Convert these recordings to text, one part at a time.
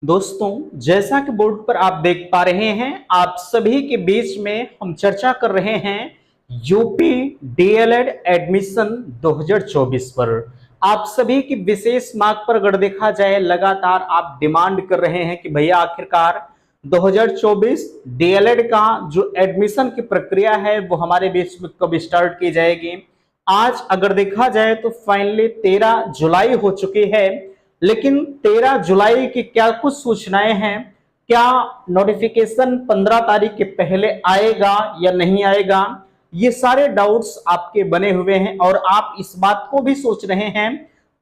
दोस्तों, जैसा कि बोर्ड पर आप देख पा रहे हैं, आप सभी के बीच में हम चर्चा कर रहे हैं यूपी डीएलएड एडमिशन 2024 पर। आप सभी की विशेष मांग पर अगर देखा जाए, लगातार आप डिमांड कर रहे हैं कि भैया आखिरकार 2024 डीएलएड का जो एडमिशन की प्रक्रिया है वो हमारे बीच में कब स्टार्ट की जाएगी। आज अगर देखा जाए तो फाइनली 13 जुलाई हो चुकी है, लेकिन 13 जुलाई की क्या कुछ सूचनाएं हैं। क्या नोटिफिकेशन 15 तारीख के पहले आएगा या नहीं आएगा, ये सारे डाउट्स आपके बने हुए हैं और आप इस बात को भी सोच रहे हैं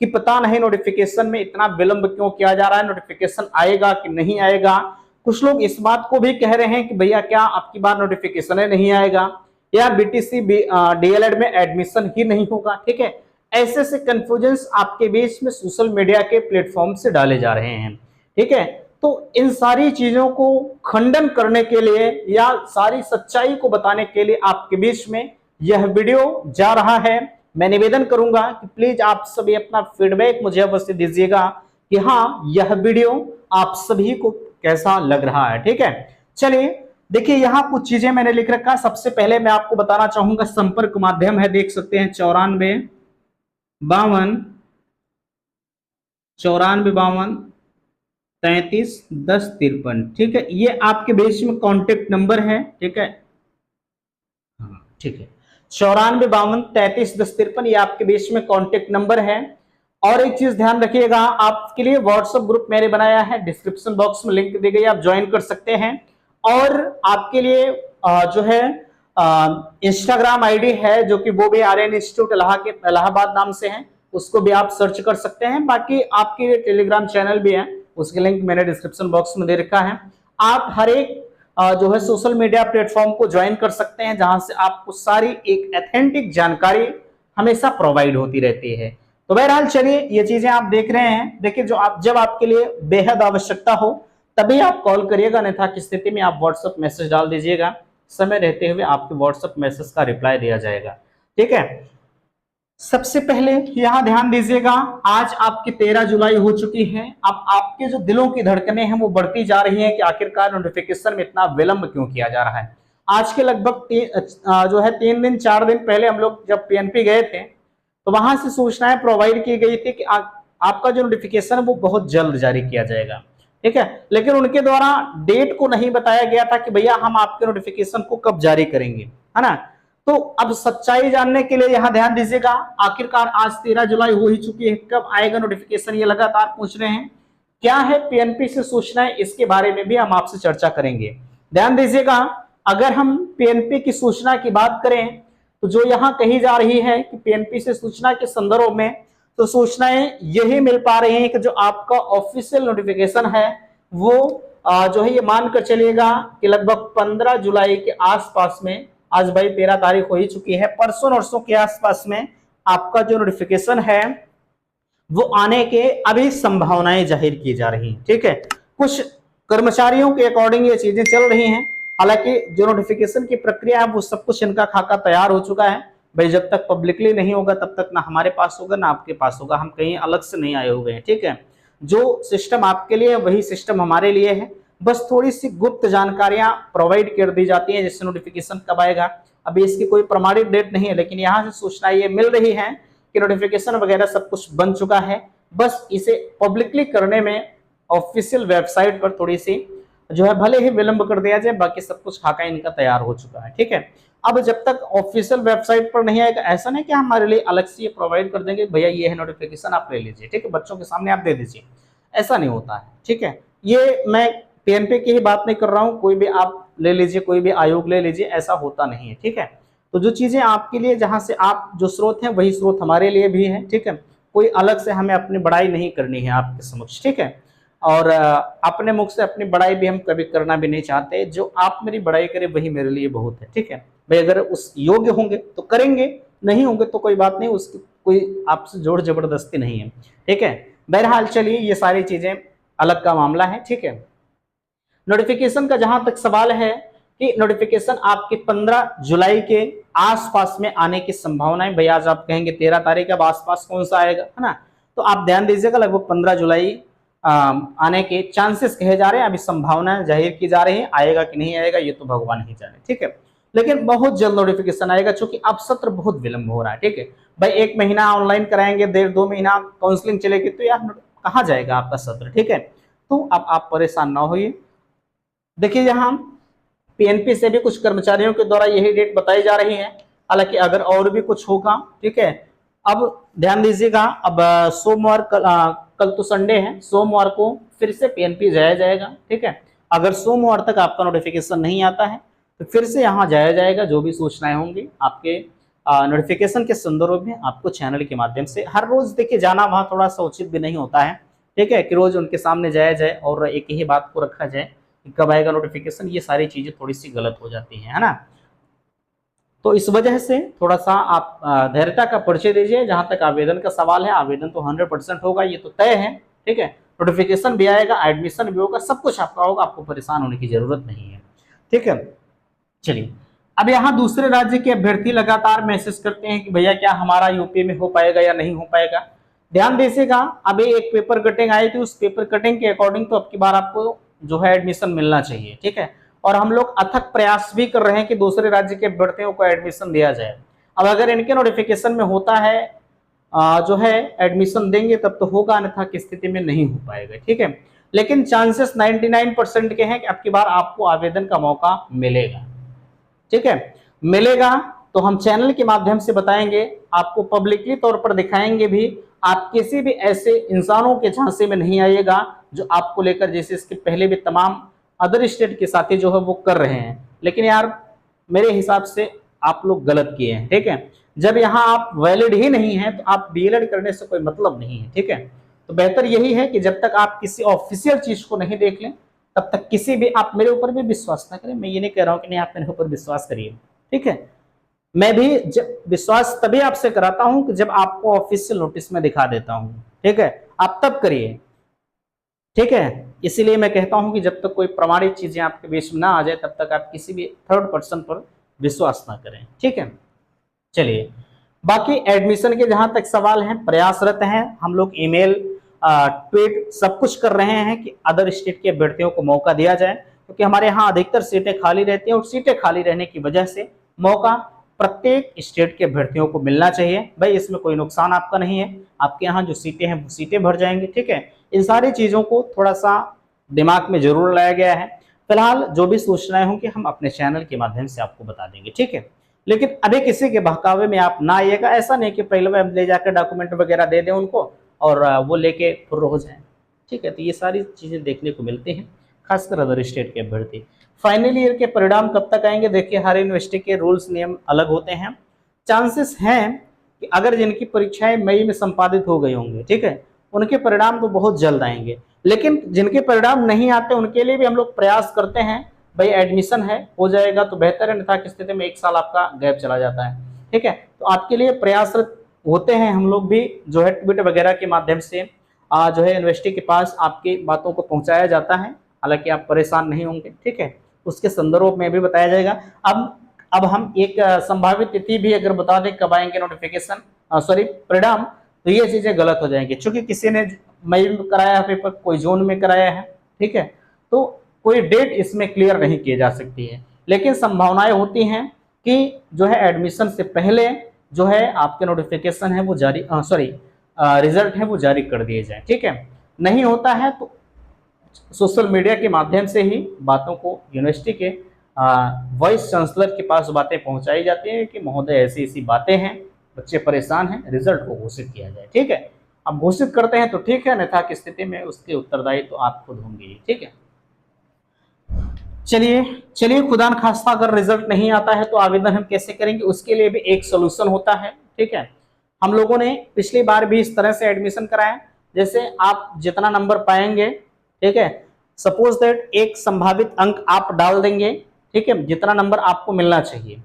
कि पता नहीं नोटिफिकेशन में इतना विलंब क्यों किया जा रहा है, नोटिफिकेशन आएगा कि नहीं आएगा। कुछ लोग इस बात को भी कह रहे हैं कि भैया क्या आपकी बार नोटिफिकेशन नहीं आएगा या बीटीसी डीएलएड में एडमिशन ही नहीं होगा। ठीक है, ऐसे से कंफ्यूजन्स आपके बीच में सोशल मीडिया के प्लेटफॉर्म से डाले जा रहे हैं। ठीक है, तो इन सारी चीजों को खंडन करने के लिए या सारी सच्चाई को बताने के लिए आपके बीच में यह वीडियो जा रहा है। मैं निवेदन करूंगा कि प्लीज आप सभी अपना फीडबैक मुझे अवश्य दीजिएगा कि हाँ, यह वीडियो आप सभी को कैसा लग रहा है। ठीक है, चलिए देखिए, यहाँ कुछ चीजें मैंने लिख रखा है। सबसे पहले मैं आपको बताना चाहूंगा संपर्क माध्यम है, देख सकते हैं 94 52 33 10 53। ठीक है, ये आपके बेस में कॉन्टेक्ट नंबर है। ठीक है, हाँ ठीक है, 94 52 33 10 53 ये आपके बेस में कॉन्टेक्ट नंबर है। और एक चीज ध्यान रखिएगा, आपके लिए व्हाट्सएप ग्रुप मैंने बनाया है, डिस्क्रिप्शन बॉक्स में लिंक दी गई, आप ज्वाइन कर सकते हैं। और आपके लिए जो है इंस्टाग्राम आईडी है, जो कि वो भी आर्यन इंस्टीट्यूट इलाहाबाद नाम से है, उसको भी आप सर्च कर सकते हैं। बाकी आपके टेलीग्राम चैनल भी है, उसकी लिंक मैंने डिस्क्रिप्शन बॉक्स में दे रखा है। आप हर एक जो है सोशल मीडिया प्लेटफॉर्म को ज्वाइन कर सकते हैं, जहां से आपको सारी एक ऑथेंटिक जानकारी हमेशा प्रोवाइड होती रहती है। तो बहरहाल चलिए, ये चीजें आप देख रहे हैं। देखिए, जब आपके लिए बेहद आवश्यकता हो तभी आप कॉल करिएगा, अन्यथा की स्थिति में आप व्हाट्सएप मैसेज डाल दीजिएगा, समय रहते हुए आपके व्हाट्सएप मैसेज का रिप्लाई दिया जाएगा। ठीक है, सबसे पहले यहां ध्यान दीजिएगा, आज आपकी 13 जुलाई हो चुकी है। अब आपके जो दिलों की धड़कनें हैं वो बढ़ती जा रही हैं कि आखिरकार नोटिफिकेशन में इतना विलंब क्यों किया जा रहा है। आज के लगभग जो है 3 दिन 4 दिन पहले हम लोग जब पीएनपी गए थे तो वहां से सूचनाएं प्रोवाइड की गई थी कि आपका जो नोटिफिकेशन है वो बहुत जल्द जारी किया जाएगा। ठीक है, लेकिन उनके द्वारा डेट को नहीं बताया गया था कि भैया हम आपके नोटिफिकेशन को कब जारी करेंगे, है ना। तो अब सच्चाई जानने के लिए यहां ध्यान दीजिएगा, आखिरकार आज 13 जुलाई हो ही चुकी है, कब आएगा नोटिफिकेशन, ये लगातार पूछ रहे हैं। क्या है पीएनपी से सूचनाएं, इसके बारे में भी हम आपसे चर्चा करेंगे। ध्यान दीजिएगा, अगर हम पीएनपी की सूचना की बात करें तो जो यहाँ कही जा रही है कि पीएनपी से सूचना के संदर्भ में तो सूचनाएं यही मिल पा रही हैं कि जो आपका ऑफिशियल नोटिफिकेशन है वो जो है ये मानकर चलिएगा कि लगभग 15 जुलाई के आसपास में, आज भाई 13 तारीख हो ही चुकी है, परसों नरसों के आसपास में आपका जो नोटिफिकेशन है वो आने के अभी संभावनाएं जाहिर की जा रही हैं। ठीक है, कुछ कर्मचारियों के अकॉर्डिंग ये चीजें चल रही हैं। हालांकि जो नोटिफिकेशन की प्रक्रिया है वो सब कुछ इनका खाका तैयार हो चुका है। भाई जब तक पब्लिकली नहीं होगा तब तक ना हमारे पास होगा ना आपके पास होगा, हम कहीं अलग से नहीं आए हुए हैं। ठीक है, जो सिस्टम आपके लिए है वही सिस्टम हमारे लिए है, बस थोड़ी सी गुप्त जानकारियां प्रोवाइड कर दी जाती हैं, जैसे नोटिफिकेशन कब आएगा। अभी इसकी कोई प्रमाणित डेट नहीं है, लेकिन यहाँ से सूचना ये मिल रही है कि नोटिफिकेशन वगैरह सब कुछ बन चुका है, बस इसे पब्लिकली करने में ऑफिशियल वेबसाइट पर थोड़ी सी जो है भले ही विलंब कर दिया जाए, बाकी सब कुछ खाका इनका तैयार हो चुका है। ठीक है, अब जब तक ऑफिशियल वेबसाइट पर नहीं आएगा, ऐसा नहीं कि हमारे लिए अलग से ये प्रोवाइड कर देंगे, भैया ये है नोटिफिकेशन आप ले लीजिए, ठीक है, बच्चों के सामने आप दे दीजिए, ऐसा नहीं होता है। ठीक है, ये मैं पीएनपी की ही बात नहीं कर रहा हूँ, कोई भी आप ले लीजिए, कोई भी आयोग ले लीजिए, ऐसा होता नहीं है। ठीक है, तो जो चीजें आपके लिए, जहां से आप जो स्रोत हैं वही स्रोत हमारे लिए भी है। ठीक है, कोई अलग से हमें अपनी बड़ाई नहीं करनी है आपके समक्ष। ठीक है, और अपने मुख से अपनी बड़ाई भी हम कभी करना भी नहीं चाहते, जो आप मेरी बड़ाई करें वही मेरे लिए बहुत है। ठीक है भाई, अगर उस योग्य होंगे तो करेंगे, नहीं होंगे तो कोई बात नहीं, उसकी कोई आपसे जोर जबरदस्ती नहीं है। ठीक है, बहरहाल चलिए, ये सारी चीजें अलग का मामला है। ठीक है, नोटिफिकेशन का जहां तक सवाल है कि नोटिफिकेशन आपके 15 जुलाई के आसपास में आने की संभावनाएं, भैया आज आप कहेंगे 13 तारीख, अब आसपास कौन सा आएगा, है ना। तो आप ध्यान दीजिएगा, लगभग 15 जुलाई आने के चांसेस कहे जा रहे हैं, अभी संभावना जाहिर की जा रही है, आएगा कि नहीं आएगा ये तो भगवान ही जाने, ठीक है। लेकिन बहुत जल्द नोटिफिकेशन आएगा, क्योंकि अब सत्र बहुत विलंब हो रहा है, ठीक है भाई। 1 महीना ऑनलाइन कराएंगे, 1.5-2 महीना काउंसलिंग चलेगी, तो यार कहाँ जाएगा आपका सत्र, ठीक है। तो अब आप परेशान ना होइए। देखिए यहाँ पीएनपी से भी कुछ कर्मचारियों के द्वारा यही डेट बताई जा रही है, हालांकि अगर और भी कुछ होगा, ठीक है। अब ध्यान दीजिएगा, अब सोमवार कल तो संडे है, सोमवार को फिर से पीएनपी जाया जाएगा, ठीक है। अगर सोमवार तक आपका नोटिफिकेशन नहीं आता है तो फिर से यहाँ जाया जाएगा, जो भी सूचनाएं होंगी आपके नोटिफिकेशन के संदर्भ में आपको चैनल के माध्यम से हर रोज देखिए जाना वहाँ थोड़ा सा उचित भी नहीं होता है, ठीक है, कि रोज उनके सामने जाया जाए और एक ही बात को रखा जाए कि कब आएगा नोटिफिकेशन, ये सारी चीजें थोड़ी सी गलत हो जाती है ना। तो इस वजह से थोड़ा सा आप धैर्यता का परिचय दीजिए। जहां तक आवेदन का सवाल है, आवेदन तो 100% होगा, ये तो तय है, ठीक है। नोटिफिकेशन भी आएगा, एडमिशन भी होगा, सब कुछ आपका होगा, आपको परेशान होने की जरूरत नहीं है, ठीक है। चलिए, अब यहाँ दूसरे राज्य के अभ्यर्थी लगातार मैसेज करते हैं कि भैया क्या हमारा यूपी में हो पाएगा या नहीं हो पाएगा। ध्यान दीजिएगा, अभी एक पेपर कटिंग आई थी, उस पेपर कटिंग के अकॉर्डिंग तो अब की बार आपको जो है एडमिशन मिलना चाहिए, ठीक है। और हम लोग अथक प्रयास भी कर रहे हैं कि दूसरे राज्य के अभ्यर्थियों को एडमिशन दिया जाए। अब अगर इनके नोटिफिकेशन में होता है जो है एडमिशन देंगे तब तो होगा, अन्यथा की स्थिति में नहीं हो पाएगा, ठीक है। लेकिन चांसेस 99% के हैं कि अब की बार आपको आवेदन का मौका मिलेगा, ठीक है। मिलेगा तो हम चैनल के माध्यम से बताएंगे, आपको पब्लिकली तौर पर दिखाएंगे भी। आप किसी भी ऐसे इंसानों के झांसे में नहीं आइएगा जो आपको लेकर, जैसे इसके पहले भी तमाम अदर स्टेट के साथी जो है वो कर रहे हैं, लेकिन यार मेरे हिसाब से आप लोग गलत किए हैं, ठीक है। जब यहाँ आप वैलिड ही नहीं है तो आप डीएलएड करने से कोई मतलब नहीं है, ठीक है। तो बेहतर यही है कि जब तक आप किसी ऑफिशियल चीज को नहीं देख लें तब तक किसी भी, आप मेरे ऊपर भी विश्वास ना करें। मैं ये नहीं कह रहा हूं कि नहीं आप मेरे ऊपर विश्वास करिए, ठीक है। मैं भी जब विश्वास तभी आपसे कराता हूं कि जब आपको ऑफिशियल नोटिस में दिखा देता हूं, ठीक है, आप तब करिए, ठीक है। इसीलिए मैं कहता हूं कि जब तक कोई प्रमाणित चीजें आपके बीच में ना आ जाए तब तक आप किसी भी थर्ड पर्सन पर विश्वास ना करें, ठीक है। चलिए, बाकी एडमिशन के जहां तक सवाल हैं, प्रयासरत हैं हम लोग, ईमेल ट्वीट सब कुछ कर रहे हैं कि अदर स्टेट के अभ्यर्थियों को मौका दिया जाए, क्योंकि हमारे यहाँ अधिकतर सीटें खाली रहती हैं और सीटें खाली रहने की वजह से मौका प्रत्येक स्टेट के अभ्यर्थियों को मिलना चाहिए। भाई इसमें कोई नुकसान आपका नहीं है, आपके यहाँ जो सीटें हैं वो सीटें भर जाएंगी, ठीक है। इन सारी चीजों को थोड़ा सा दिमाग में जरूर लाया गया है। फिलहाल जो भी सूचनाएं होंगी हम अपने चैनल के माध्यम से आपको बता देंगे, ठीक है। लेकिन अभी किसी के बहकावे में आप ना आइएगा, ऐसा नहीं कि पहले हम ले जाकर डॉक्यूमेंट वगैरह दे दें उनको और वो लेके फुर्र हो जाए, ठीक है। तो ये सारी चीजें देखने को मिलती हैं, खासकर अदर स्टेट के अभ्यर्थी। फाइनल ईयर के परिणाम कब तक आएंगे, देखिए हर यूनिवर्सिटी के रूल्स नियम अलग होते हैं। चांसेस हैं कि अगर जिनकी परीक्षाएं मई में संपादित हो गई होंगी, ठीक है, उनके परिणाम तो बहुत जल्द आएंगे। लेकिन जिनके परिणाम नहीं आते उनके लिए भी हम लोग प्रयास करते हैं, भाई एडमिशन है हो जाएगा तो बेहतर है, अन्यथा की स्थिति में 1 साल आपका गैप चला जाता है, ठीक है। तो आपके लिए प्रयासरत होते हैं हम लोग भी, जो है ट्वीट वगैरह के माध्यम से जो है यूनिवर्सिटी के पास आपकी बातों को पहुंचाया जाता है, हालांकि आप परेशान नहीं होंगे, ठीक है। उसके संदर्भ में भी बताया जाएगा। अब हम एक संभावित तिथि भी अगर बता दें कब आएंगे नोटिफिकेशन, सॉरी परिणाम, तो ये चीजें गलत हो जाएंगी, क्योंकि किसी ने मई में कराया है पेपर, कोई जून में कराया है, ठीक है। तो कोई डेट इसमें क्लियर नहीं की जा सकती है, लेकिन संभावनाएं होती हैं कि जो है एडमिशन से पहले जो है आपके नोटिफिकेशन है वो जारी, रिजल्ट है वो जारी कर दिए जाए, ठीक है। नहीं होता है तो सोशल मीडिया के माध्यम से ही बातों को यूनिवर्सिटी के वाइस चांसलर के पास बातें पहुंचाई जाती हैं कि महोदय ऐसी ऐसी बातें हैं, बच्चे परेशान हैं, रिजल्ट को घोषित किया जाए, ठीक है। अब घोषित करते हैं तो ठीक है, अन्यथा की स्थिति में उसके उत्तरदायी तो आप खुद होंगे, ठीक है। चलिए खुदा न खास्ता अगर रिजल्ट नहीं आता है तो आवेदन हम कैसे करेंगे, उसके लिए भी एक सोल्यूशन होता है, ठीक है। हम लोगों ने पिछली बार भी इस तरह से एडमिशन कराया, जैसे आप जितना नंबर पाएंगे, ठीक है, सपोज दैट एक संभावित अंक आप डाल देंगे, ठीक है, जितना नंबर आपको मिलना चाहिए,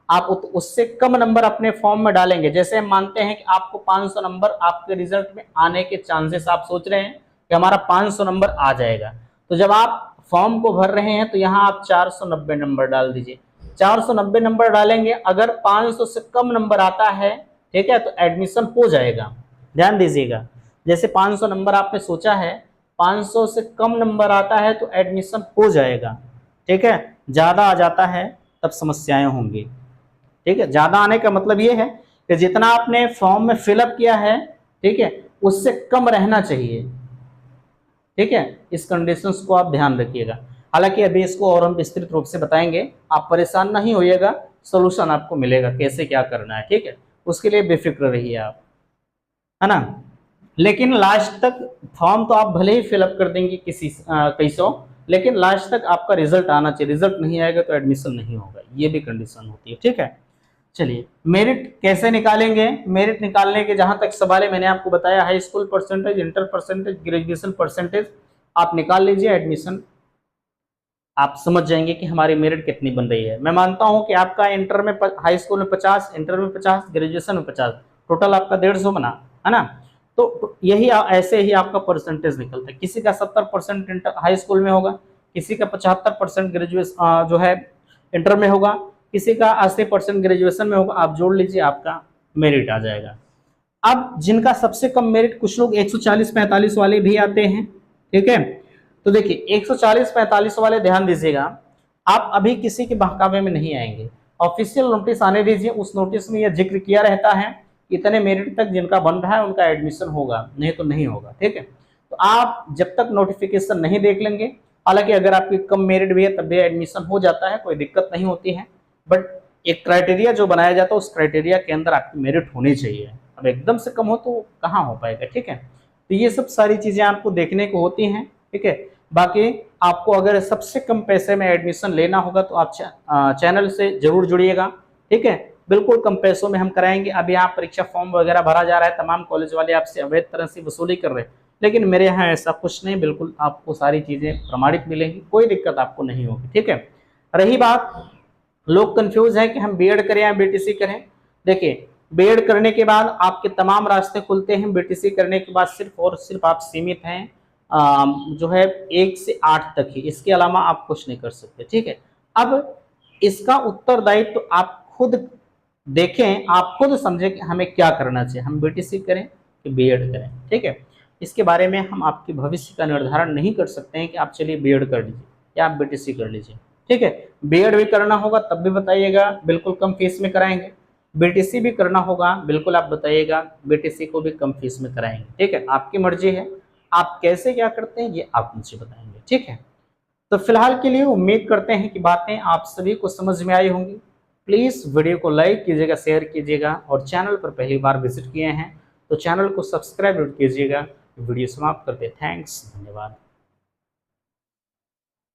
आप उससे कम नंबर अपने फॉर्म में डालेंगे। जैसे हम मानते हैं कि आपको 500 नंबर आपके रिजल्ट में आने के चांसेस, आप सोच रहे हैं कि हमारा 500 नंबर आ जाएगा, तो जब आप फॉर्म को भर रहे हैं तो यहाँ आप 490 नंबर डाल दीजिए। 490 नंबर डालेंगे, अगर 500 से कम नंबर आता है, ठीक है, तो एडमिशन हो जाएगा। ध्यान दीजिएगा, जैसे 500 नंबर आपने सोचा है 500 से कम नंबर आता है तो एडमिशन हो जाएगा, ठीक है। ज़्यादा आ जाता है तब समस्याएं होंगी, ठीक है। ज़्यादा आने का मतलब ये है कि जितना आपने फॉर्म में फिलअप किया है, ठीक है, उससे कम रहना चाहिए, ठीक है। इस कंडीशंस को आप ध्यान रखिएगा। हालांकि अभी इसको और हम विस्तृत रूप से बताएंगे, आप परेशान नहीं होइएगा, सोल्यूशन आपको मिलेगा कैसे क्या करना है, ठीक है। उसके लिए बेफिक्र रहिए आप, है ना। लेकिन लास्ट तक फॉर्म तो आप भले ही फिलअप कर देंगे कैसो, लेकिन लास्ट तक आपका रिजल्ट आना चाहिए। रिजल्ट नहीं आएगा तो एडमिशन नहीं होगा, ये भी कंडीशन होती है, ठीक है। चलिए, मेरिट कैसे निकालेंगे? मेरिट निकालने के जहां तक सवाल है, मैंने आपको बताया high school percentage, inter percentage, graduation percentage आप निकाल लीजिए, एडमिशन आप समझ जाएंगे कि हमारी मेरिट कितनी बन रही है। मैं मानता हूं कि आपका इंटर में हाई स्कूल में 50, इंटर में 50, ग्रेजुएशन में 50, टोटल आपका 150 बना, है ना। तो यही ऐसे ही आपका परसेंटेज निकलता है। किसी का 70% इंटर हाई स्कूल में होगा, किसी का 75% ग्रेजुएशन जो है इंटर में होगा, किसी का 80% ग्रेजुएशन में होगा। आप जोड़ लीजिए, आपका मेरिट आ जाएगा। अब जिनका सबसे कम मेरिट, कुछ लोग 140-45 वाले भी आते हैं, ठीक है। तो देखिए 140-45 वाले ध्यान दीजिएगा, आप अभी किसी के बहकावे में नहीं आएंगे। ऑफिशियल नोटिस आने दीजिए, उस नोटिस में यह जिक्र किया रहता है इतने मेरिट तक जिनका बन रहा है उनका एडमिशन होगा, नहीं तो नहीं होगा, ठीक है। तो आप जब तक नोटिफिकेशन नहीं देख लेंगे, हालांकि अगर आपकी कम मेरिट भी है तब भी एडमिशन हो जाता है, कोई दिक्कत नहीं होती है, बट एक क्राइटेरिया जो बनाया जाता है उस क्राइटेरिया के अंदर आपकी मेरिट होनी चाहिए। अब एकदम से कम हो तो कहाँ हो पाएगा, ठीक है। तो ये सब सारी चीजें आपको देखने को होती हैं, ठीक है। बाकी आपको अगर सबसे कम पैसे में एडमिशन लेना होगा तो आप चैनल से जरूर जुड़िएगा, ठीक है। बिल्कुल कम पैसों में हम कराएंगे। अब यहाँ परीक्षा फॉर्म वगैरह भरा जा रहा है, तमाम कॉलेज वाले आपसे अवैध तरह से वसूली कर रहे हैं, लेकिन मेरे यहाँ ऐसा कुछ नहीं, बिल्कुल आपको सारी चीजें प्रमाणित मिलेंगी, कोई दिक्कत आपको नहीं होगी, ठीक है। रही बात, लोग कंफ्यूज है कि हम बीएड करें या बीटीसी करें। देखिए, बीएड करने के बाद आपके तमाम रास्ते खुलते हैं, बीटीसी करने के बाद सिर्फ और सिर्फ आप सीमित हैं जो है 1 से 8 तक ही, इसके अलावा आप कुछ नहीं कर सकते, ठीक है। अब इसका उत्तरदायित्व तो आप खुद देखें, आप खुद समझें कि हमें क्या करना चाहिए, हम बीटीसी करें कि बीएड करें, ठीक है। इसके बारे में हम आपके भविष्य का निर्धारण नहीं कर सकते हैं कि आप चलिए बीएड कर लीजिए या आप बीटीसी कर लीजिए, ठीक है। बीएड भी करना होगा तब भी बताइएगा, बिल्कुल कम फीस में कराएंगे। बीटीसी भी करना होगा, बिल्कुल आप बताइएगा, बीटीसी को भी कम फीस में कराएंगे, ठीक है। आपकी मर्जी है, आप कैसे क्या करते हैं ये आप मुझे बताएंगे, ठीक है। तो फिलहाल के लिए उम्मीद करते हैं कि बातें आप सभी को समझ में आई होंगी। प्लीज़ वीडियो को लाइक कीजिएगा, शेयर कीजिएगा, और चैनल पर पहली बार विजिट किए हैं तो चैनल को सब्सक्राइब कीजिएगा। वीडियो समाप्त करते, थैंक्स, धन्यवाद।